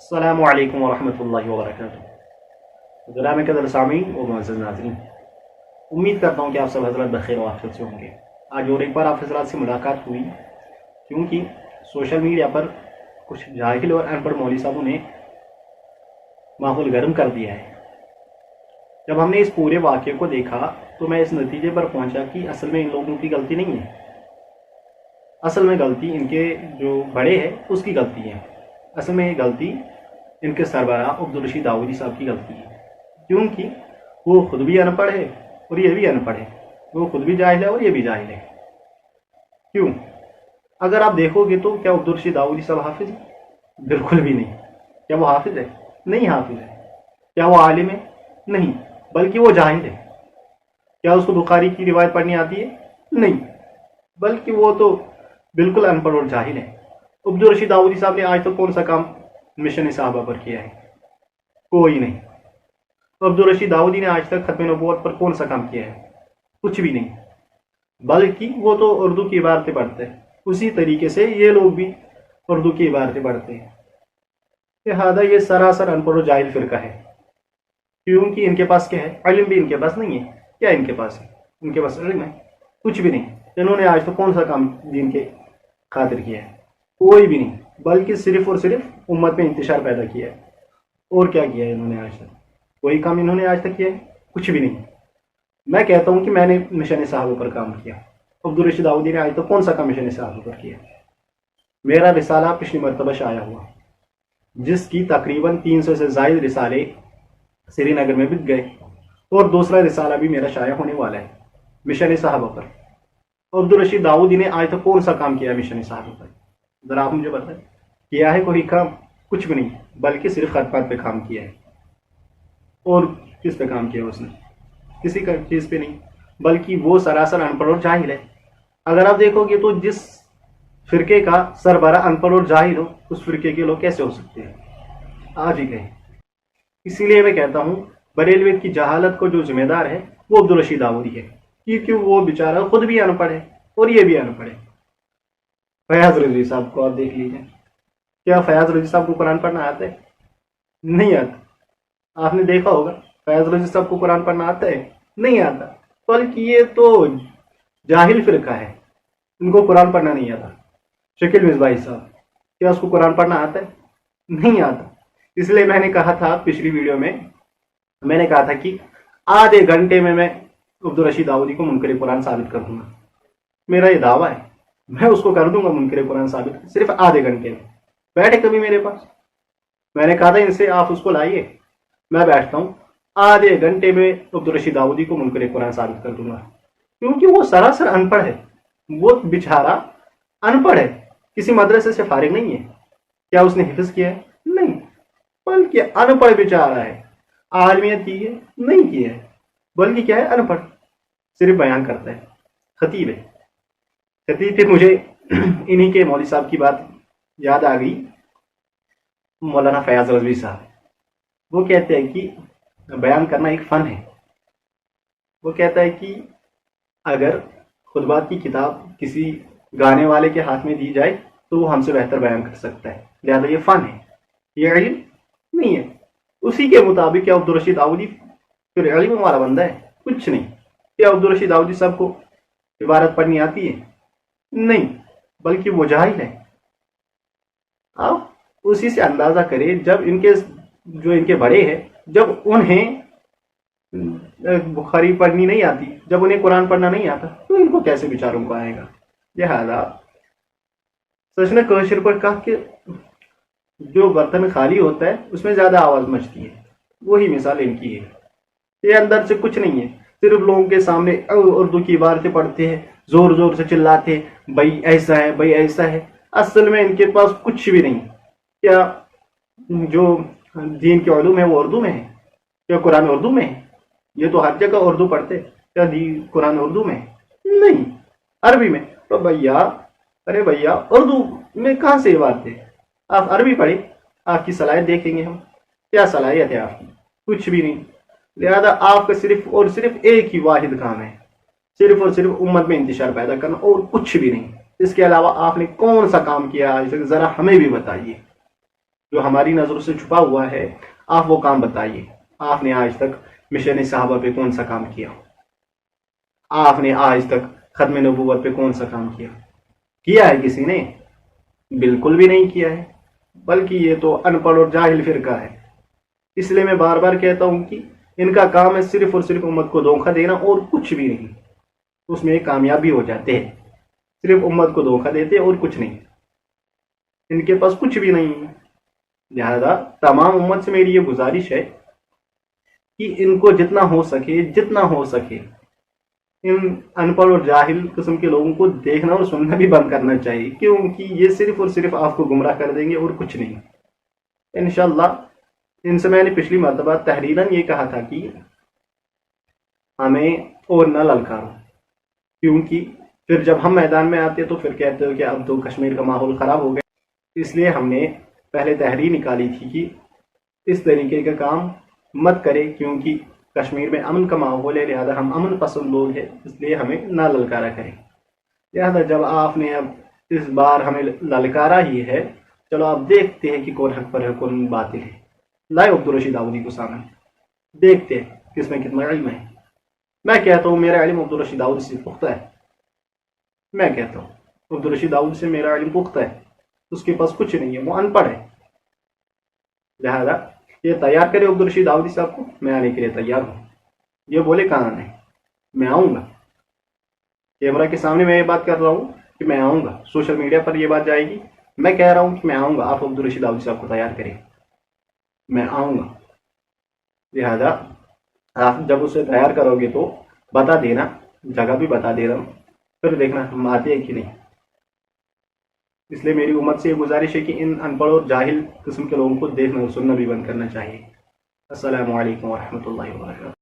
السلام علیکم ورحمۃ اللہ وبرکاتہ۔ گرامی قدر سامعین و معزز ناظرین، امید کرتا ہوں کہ آپ سب حضرات بخیر و عافیت سے ہوں گے۔ آج اور ایک بار آپ حضرات سے ملاقات ہوئی کیونکہ سوشل میڈیا پر کچھ جاہل اور ان پڑھ مولوی صاحبوں نے ماحول گرم کر دیا ہے۔ جب ہم نے اس پورے واقعے کو دیکھا تو میں اس نتیجے پر پہنچا کہ اصل میں ان لوگوں کی غلطی نہیں ہے، اصل میں غلطی ان کے جو بڑے ہیں اس کی غلطی ہے۔ اصل میں یہ غلطی ان کے سربراہ عبدالرشید داؤدی صاحب کی غلطی ہے، کیونکہ وہ خود بھی ان پڑھ ہے اور یہ بھی ان پڑھ ہے، وہ خود بھی جاہل ہے اور یہ بھی جاہل ہے۔ کیوں؟ اگر آپ دیکھو گے تو کیا عبدالرشید داؤدی صاحب حافظ ہے؟ بالکل بھی نہیں۔ کیا وہ حافظ ہے؟ نہیں حافظ ہے۔ کیا وہ عالم ہے؟ نہیں، بلکہ وہ جاہل ہے۔ کیا اس کو بخاری کی روایت پڑھنی آتی ہے؟ نہیں، بلکہ وہ تو بالکل ان پڑھ اور جاہل ہے۔ عبدالرشید داؤدی صاحب نے آج تک کون سا کام مشن صحابہ پر کیا ہے؟ کوئی نہیں۔ عبدالرشید داؤدی نے آج تک ختم نبوت پر کون سا کام کیا ہے؟ کچھ بھی نہیں، بلکہ وہ تو اردو کی عبارتیں پڑھتے ہیں، اسی طریقے سے یہ لوگ بھی اردو کی عبارتیں پڑھتے ہیں۔ لہٰذا یہ سراسر ان پڑھ اور جاہل فرقہ ہے، کیونکہ ان کے پاس کیا ہے؟ علم بھی ان کے پاس نہیں ہے۔ کیا ان کے پاس ہے؟ ان کے پاس علم ہے؟ کچھ بھی نہیں۔ انہوں نے آج تک کون سا کام دین کے خاطر کیا ہے؟ کوئی بھی نہیں، بلکہ صرف اور صرف امت میں انتشار پیدا کیا ہے۔ اور کیا کیا ہے انہوں نے آج تک؟ کوئی کام انہوں نے آج تک کیا ہے؟ کچھ بھی نہیں۔ میں کہتا ہوں کہ میں نے مشن صحابہ پر کام کیا۔ عبدالرشید داؤدی نے آج تک کون سا کام مشن صحابہ پر کیا؟ میرا رسالہ پچھلی مرتبہ شائع ہوا، جس کی تقریباً 300 سے زائد رسالے سری نگر میں بک گئے، اور دوسرا رسالہ بھی میرا شائع ہونے والا ہے مشن صحابہ پر۔ عبدالرشید داؤدی نے آج تک کون سا کام کیا مشن صحابہ پر؟ ذرا آپ مجھے بتائیں، کیا ہے کوئی کام؟ کچھ بھی نہیں، بلکہ صرف خطبات پہ کام کیا ہے۔ اور کس پہ کام کیا اس نے؟ کسی کا چیز پہ نہیں، بلکہ وہ سراسر ان پڑھ اور جاہل ہے۔ اگر آپ دیکھو گے تو جس فرقے کا سربراہ ان پڑھ اور جاہل ہو، اس فرقے کے لوگ کیسے ہو سکتے ہیں؟ آج ہی گئے۔ اسی لیے میں کہتا ہوں بریلویت کی جہالت کو جو ذمہ دار ہے وہ عبدالرشید داؤدی ہے، کیونکہ وہ بیچارہ خود بھی ان پڑھ ہے اور یہ بھی ان پڑھ ہے۔ فیاض رضوی صاحب کو آپ دیکھ لیجیے، کیا فیاض رضوی صاحب کو قرآن پڑھنا آتا ہے؟ نہیں آتا۔ آپ نے دیکھا ہوگا فیاض رضوی صاحب کو قرآن پڑھنا آتا ہے؟ نہیں آتا، بلکہ یہ تو جاہل فرقہ ہے، ان کو قرآن پڑھنا نہیں آتا۔ شکیل مصباحی صاحب، کیا اس کو قرآن پڑھنا آتا ہے؟ نہیں آتا۔ اس لیے میں نے کہا تھا پچھلی ویڈیو میں نے کہا تھا کہ آدھے گھنٹے میں عبدالرشید داؤدی کو منکر قرآن ثابت کر دوں گا۔ میرا یہ دعویٰ ہے، میں اس کو کر دوں گا منکر قرآن ثابت صرف آدھے گھنٹے میں۔ بیٹھے کبھی میرے پاس، میں نے کہا تھا ان سے آپ اس کو لائیے، میں بیٹھتا ہوں آدھے گھنٹے میں عبدالرشید داؤدی کو منکر قرآن ثابت کر دوں گا، کیونکہ وہ سراسر ان پڑھ ہے۔ وہ بیچارہ ان پڑھ ہے، کسی مدرسے سے فارغ نہیں ہے۔ کیا اس نے حفظ کیا ہے؟ نہیں، بلکہ ان پڑھ بیچارہ ہے۔ عالمیت کی ہے؟ نہیں کی ہے، بلکہ کیا ہے؟ ان پڑھ، صرف بیان کرتا ہے، خطیب ہے۔ خطیب پھر مجھے انہی کے مولوی صاحب کی بات یاد آ گئی، مولانا فیاض رضوی صاحب۔ وہ کہتے ہیں کہ بیان کرنا ایک فن ہے۔ وہ کہتا ہے کہ اگر خطبات کی کتاب کسی گانے والے کے ہاتھ میں دی جائے تو وہ ہم سے بہتر بیان کر سکتا ہے، لہٰذا یہ فن ہے، یہ علم نہیں ہے۔ اسی کے مطابق کیا عبدالرشید داؤدی پھر علم والا بندہ ہے؟ کچھ نہیں۔ کیا عبدالرشید داؤدی صاحب کو عبارت پڑھنی آتی ہے؟ نہیں، بلکہ وہ جاہل ہے۔ آپ اسی سے اندازہ کریں، جب ان کے بڑے ہیں، جب انہیں بخاری پڑھنی نہیں آتی، جب انہیں قرآن پڑھنا نہیں آتا، تو ان کو کیسے بیچاروں کو آئے گا؟ لہٰذا سچ نے کوشر پر کہا کہ جو برتن خالی ہوتا ہے اس میں زیادہ آواز مچتی ہے، وہی مثال ان کی ہے۔ یہ اندر سے کچھ نہیں ہے، صرف لوگوں کے سامنے اردو کی عبارتیں پڑھتے ہیں، زور زور سے چلاتے، بھائی ایسا ہے، بھائی ایسا ہے۔ اصل میں ان کے پاس کچھ بھی نہیں۔ کیا جو دین کے علوم ہے وہ اردو میں ہے؟ کیا قرآن اردو میں ہے؟ یہ تو ہر جگہ اردو پڑھتے، کیا قرآن اردو میں ہے؟ نہیں، عربی میں۔ تو ارے بھیا اردو میں کہاں سے یہ بات ہے؟ آپ عربی پڑھیں، آپ کی صلاحیت دیکھیں گے ہم، کیا صلاحیت ہے آپ کی؟ کچھ بھی نہیں۔ لہذا آپ کا صرف اور صرف ایک ہی واحد کام ہے، صرف اور صرف امت میں انتشار پیدا کرنا، اور کچھ بھی نہیں۔ اس کے علاوہ آپ نے کون سا کام کیا آج تک؟ ذرا ہمیں بھی بتائیے۔ جو ہماری نظروں سے چھپا ہوا ہے، آپ وہ کام بتائیے۔ آپ نے آج تک مشن صحابہ پہ کون سا کام کیا؟ آپ نے آج تک ختم نبوت پہ کون سا کام کیا ہے کسی نے؟ بالکل بھی نہیں کیا ہے، بلکہ یہ تو ان پڑھ اور جاہل فرقہ ہے۔ اس لیے میں بار بار کہتا ہوں کہ ان کا کام ہے صرف اور صرف امت کو دھوکہ دینا اور کچھ بھی نہیں۔ اس میں کامیابی ہو جاتے ہیں، صرف امت کو دھوکہ دیتے اور کچھ نہیں، ان کے پاس کچھ بھی نہیں ہے۔ لہذا تمام امت سے میری یہ گزارش ہے کہ ان کو جتنا ہو سکے ان ان پڑھ اور جاہل قسم کے لوگوں کو دیکھنا اور سننا بھی بند کرنا چاہیے، کیونکہ یہ صرف اور صرف آپ کو گمراہ کر دیں گے اور کچھ نہیں۔ انشاءاللہ ان سے میں نے پچھلی مرتبہ تحریراً یہ کہا تھا کہ ہمیں اور نہ للکارو، کیونکہ پھر جب ہم میدان میں آتے تو پھر کہتے ہو کہ اب تو کشمیر کا ماحول خراب ہو گیا۔ اس لیے ہم نے پہلے تحریر نکالی تھی کہ اس طریقے کا کام مت کرے، کیونکہ کشمیر میں امن کا ماحول ہے، لہذا ہم امن پسند لوگ ہیں، اس لیے ہمیں نہ للکارا کریں۔ لہذا جب آپ نے اب اس بار ہمیں للکارا ہی ہے، چلو اب دیکھتے ہیں کہ کون حق پر ہے کون باطل ہے۔ لائے عبدالرشید داؤدی کو سامنے، دیکھتے ہیں کس میں کتنا علم ہے۔ میں کہتا ہوں میرا علم عبدالرشید داؤدی سے پختہ ہے، میں کہتا ہوں عبدالرشید داؤدی سے میرا علم پختہ ہے، اس کے پاس کچھ نہیں ہے، وہ ان پڑھ ہے۔ لہذا یہ تیار کرے عبدالرشید داؤدی صاحب کو، میں آنے کے لیے تیار ہوں۔ یہ بولے کہاں ہے، میں آؤں گا، کیمرہ کے سامنے میں یہ بات کر رہا ہوں کہ میں آؤں گا، سوشل میڈیا پر یہ بات جائے گی، میں کہہ رہا ہوں کہ میں آؤں گا، آپ عبدالرشید داؤدی صاحب کو تیار کریں، میں آؤں گا۔ لہذا آپ جب اسے تیار کرو گے تو بتا دینا، جگہ بھی بتا دے رہا ہوں، پھر دیکھنا ہم آتے ہیں کہ نہیں۔ اس لیے میری امت سے یہ گزارش ہے کہ ان ان پڑھ اور جاہل قسم کے لوگوں کو دیکھنا اور سننا بھی بند کرنا چاہیے۔ السلام علیکم ورحمۃ اللہ وبرکاتہ۔